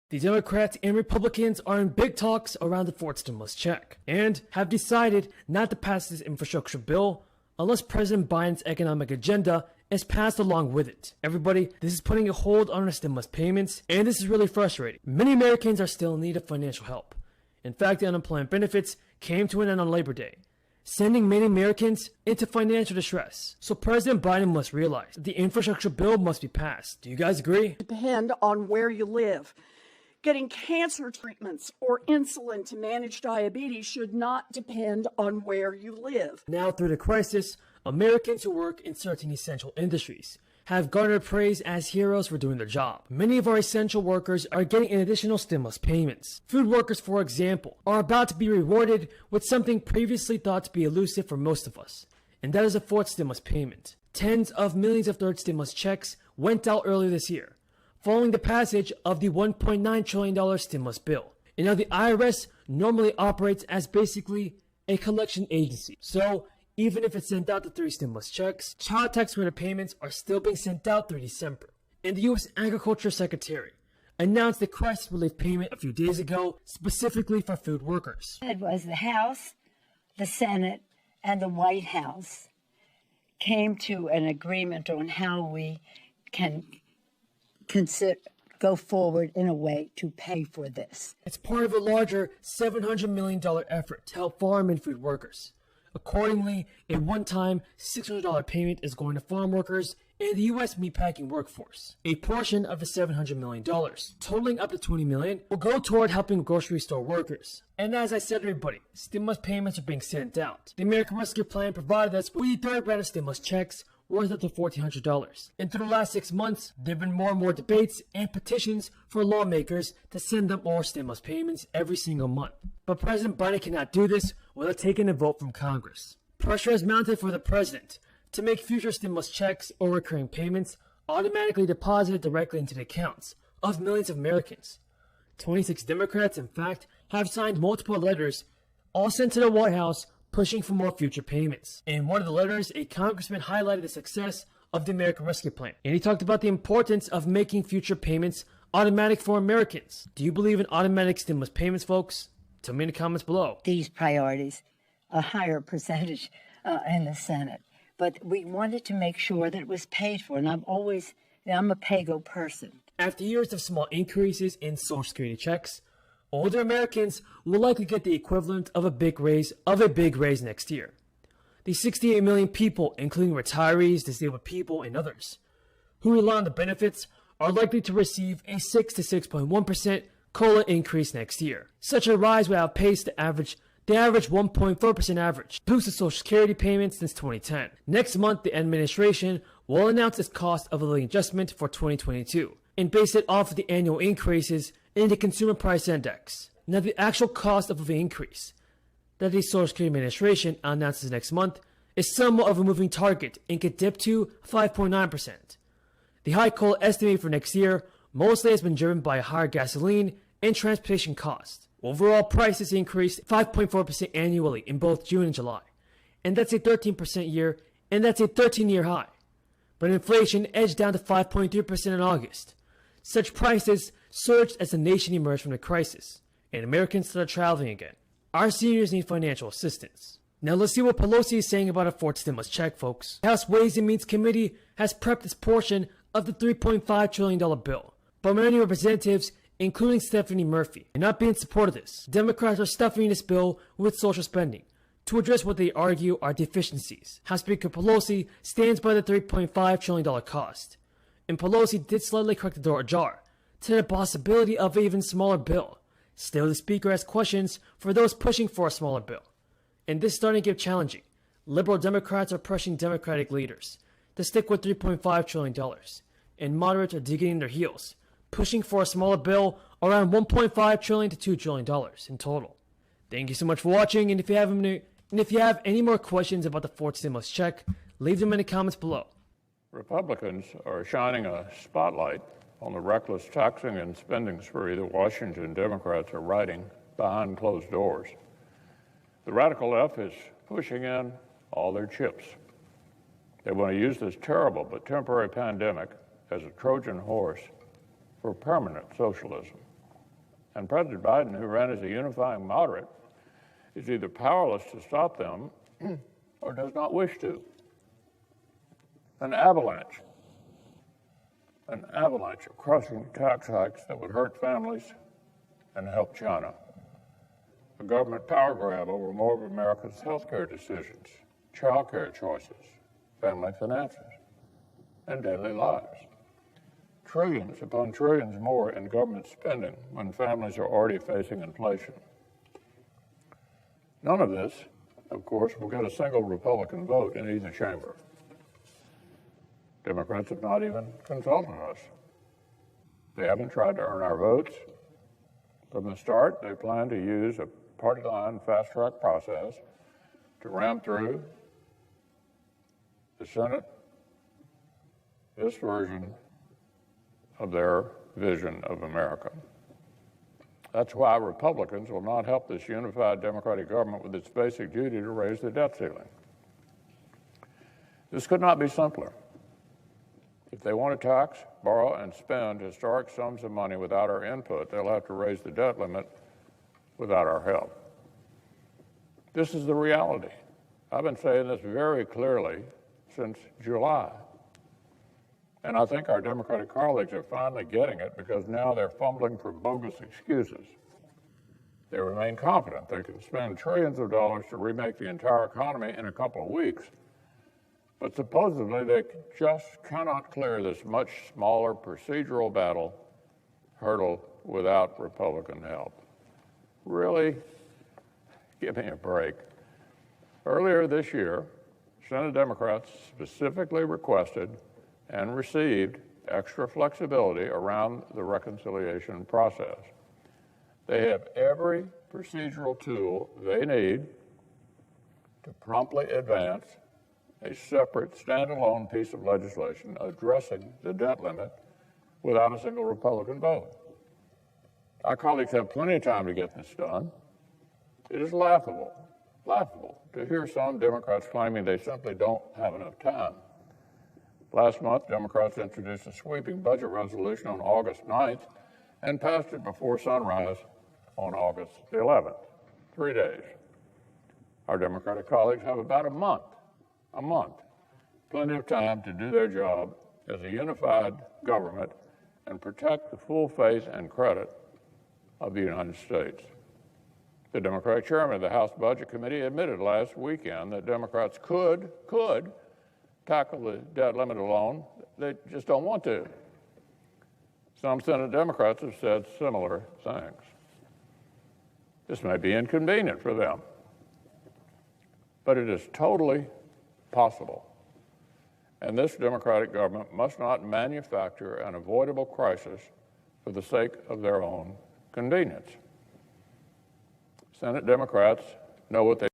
The Democrats and Republicans are in big talks around the fourth stimulus check and have decided not to pass this infrastructure bill unless President Biden's economic agenda is passed along with it. Everybody, this is putting a hold on our stimulus payments, and this is really frustrating. Many Americans are still in need of financial help. In fact, the unemployment benefits came to an end on Labor Day, sending many Americans into financial distress. So President Biden must realize that the infrastructure bill must be passed. Do you guys agree? Depend on where you live. Getting cancer treatments or insulin to manage diabetes should not depend on where you live. Now, through the crisis, Americans who work in certain essential industries have garnered praise as heroes for doing their job. Many of our essential workers are getting additional stimulus payments. Food workers, for example, are about to be rewarded with something previously thought to be elusive for most of us, and that is a fourth stimulus payment. Tens of millions of third stimulus checks went out earlier this year, following the passage of the $1.9 trillion stimulus bill. And now the IRS normally operates as basically a collection agency. So even if it sent out the 3 stimulus checks, child tax credit payments are still being sent out through December. And the U.S. Agriculture Secretary announced the crisis relief payment a few days ago, specifically for food workers. It was the House, the Senate, and the White House came to an agreement on how we can go forward in a way to pay for this. It's part of a larger $700 million effort to help farm and food workers. Accordingly, a one-time $600 payment is going to farm workers and the U.S. meatpacking workforce. A portion of the $700 million, totaling up to $20 million, will go toward helping grocery store workers. And as I said to everybody, stimulus payments are being sent out. The American Rescue Plan provided us with the third round of stimulus checks worth up to $1,400. And through the last 6 months, there have been more and more debates and petitions for lawmakers to send them more stimulus payments every single month. But President Biden cannot do this without taking a vote from Congress. Pressure has mounted for the president to make future stimulus checks or recurring payments automatically deposited directly into the accounts of millions of Americans. 26 Democrats, in fact, have signed multiple letters, all sent to the White House, pushing for more future payments. In one of the letters, a congressman highlighted the success of the American Rescue Plan, and he talked about the importance of making future payments automatic for Americans. Do you believe in automatic stimulus payments, folks? Tell me in the comments below. These priorities, a higher percentage in the Senate, but we wanted to make sure that it was paid for, and I'm a pay-go person. After years of small increases in Social Security checks, older Americans will likely get the equivalent of a big raise next year. The 68 million people, including retirees, disabled people, and others, who rely on the benefits are likely to receive a 6 to 6.1% COLA increase next year. Such a rise will outpace the average 1.4% average boost of Social Security payments since 2010. Next month, the administration will announce its cost of living adjustment for 2022 and base it off of the annual increases in the Consumer Price Index. Now, the actual cost of the increase that the Social Security Administration announces next month is somewhat of a moving target and could dip to 5.9%. The high COLA estimate for next year mostly has been driven by higher gasoline and transportation costs. Overall prices increased 5.4% annually in both June and July, and that's a 13-year high. But inflation edged down to 5.3% in August. Such prices surged as the nation emerged from the crisis, and Americans started traveling again. Our seniors need financial assistance. Now let's see what Pelosi is saying about a fourth stimulus check, folks. The House Ways and Means Committee has prepped its portion of the $3.5 trillion bill, but many representatives, including Stephanie Murphy, are not being in support of this. Democrats are stuffing this bill with social spending to address what they argue are deficiencies. House Speaker Pelosi stands by the $3.5 trillion cost, and Pelosi did slightly crack the door ajar to the possibility of an even smaller bill. Still, the Speaker has questions for those pushing for a smaller bill, and this is starting to get challenging. Liberal Democrats are pushing Democratic leaders to stick with $3.5 trillion, and moderates are digging in their heels, pushing for a smaller bill around $1.5 trillion to $2 trillion in total. Thank you so much for watching, and if you have any more questions about the fourth stimulus check, leave them in the comments below. Republicans are shining a spotlight on the reckless taxing and spending spree that Washington Democrats are riding behind closed doors. The radical left is pushing in all their chips. They want to use this terrible but temporary pandemic as a Trojan horse for permanent socialism. And President Biden, who ran as a unifying moderate, is either powerless to stop them or does not wish to. An avalanche of crushing tax hikes that would hurt families and help China. A government power grab over more of America's health care decisions, child care choices, family finances, and daily lives. Trillions upon trillions more in government spending when families are already facing inflation. None of this, of course, will get a single Republican vote in either chamber. Democrats have not even consulted us. They haven't tried to earn our votes. From the start, they plan to use a party-line fast-track process to ram through the Senate this version of their vision of America. That's why Republicans will not help this unified Democratic government with its basic duty to raise the debt ceiling. This could not be simpler. If they want to tax, borrow, and spend historic sums of money without our input, they'll have to raise the debt limit without our help. This is the reality. I've been saying this very clearly since July. And I think our Democratic colleagues are finally getting it because now they're fumbling for bogus excuses. They remain confident they can spend trillions of dollars to remake the entire economy in a couple of weeks. But supposedly they just cannot clear this much smaller procedural hurdle without Republican help. Really? Give me a break. Earlier this year, Senate Democrats specifically requested and received extra flexibility around the reconciliation process. They have every procedural tool they need to promptly advance a separate, standalone piece of legislation addressing the debt limit without a single Republican vote. Our colleagues have plenty of time to get this done. It is laughable to hear some Democrats claiming they simply don't have enough time. Last month, Democrats introduced a sweeping budget resolution on August 9th and passed it before sunrise on August 11th, 3 days. Our Democratic colleagues have about a month, plenty of time to do their job as a unified government and protect the full faith and credit of the United States. The Democratic chairman of the House Budget Committee admitted last weekend that Democrats could tackle the debt limit alone. They just don't want to. Some Senate Democrats have said similar things. This may be inconvenient for them, but it is totally possible. And this Democratic government must not manufacture an avoidable crisis for the sake of their own convenience. Senate Democrats know what they